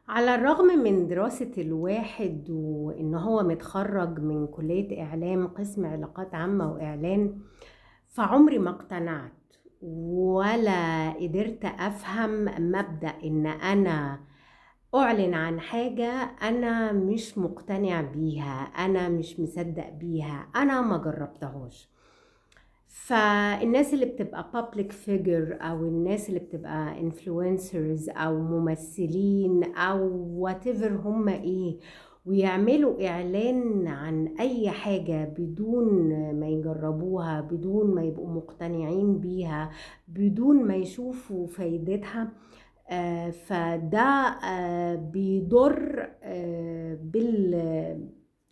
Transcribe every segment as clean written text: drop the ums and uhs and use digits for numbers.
على الرغم من دراسة الواحد وإن هو متخرج من كلية إعلام قسم علاقات عامة وإعلان، فعمري ما اقتنعت ولا قدرت أفهم مبدأ إن أنا أعلن عن حاجة أنا مش مقتنع بيها، أنا مش مصدق بيها، أنا ما جربتهاش. فالناس اللي بتبقى public figure أو الناس اللي بتبقى influencers أو ممثلين أو whatever هم إيه، ويعملوا إعلان عن أي حاجة بدون ما يجربوها، بدون ما يبقوا مقتنعين بيها، بدون ما يشوفوا فايدتها. فده بيضر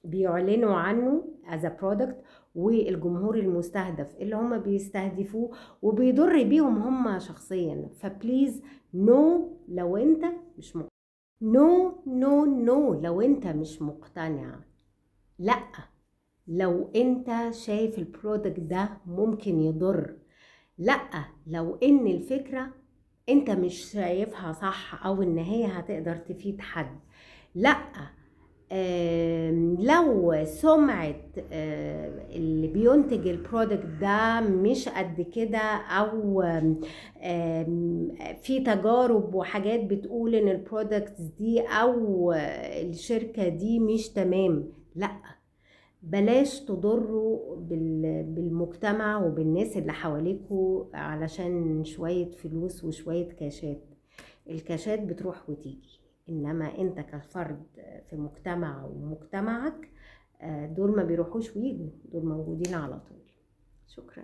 بيعلنوا عنه as a product والجمهور المستهدف اللي هم بيستهدفوه، وبيضر بيهم هم شخصيا. فبليز نو لو انت مش مقتنع، نو لو انت مش مقتنع، لا لو انت شايف البرودكت ده ممكن يضر، لا لو ان الفكرة انت مش شايفها صح او ان هي هتقدر تفيد حد، لا لو سمعة اللي بينتج البرودكت ده مش قد كده، او في تجارب وحاجات بتقول ان البرودكتس دي او الشركة دي مش تمام، لا بلاش تضروا بالمجتمع وبالناس اللي حواليكوا علشان شوية فلوس وشوية كاشات. الكاشات بتروح وتيجي، انما انت كفرد في مجتمع ومجتمعك دول ما بيروحوش ويجوا، دول موجودين على طول. شكرا.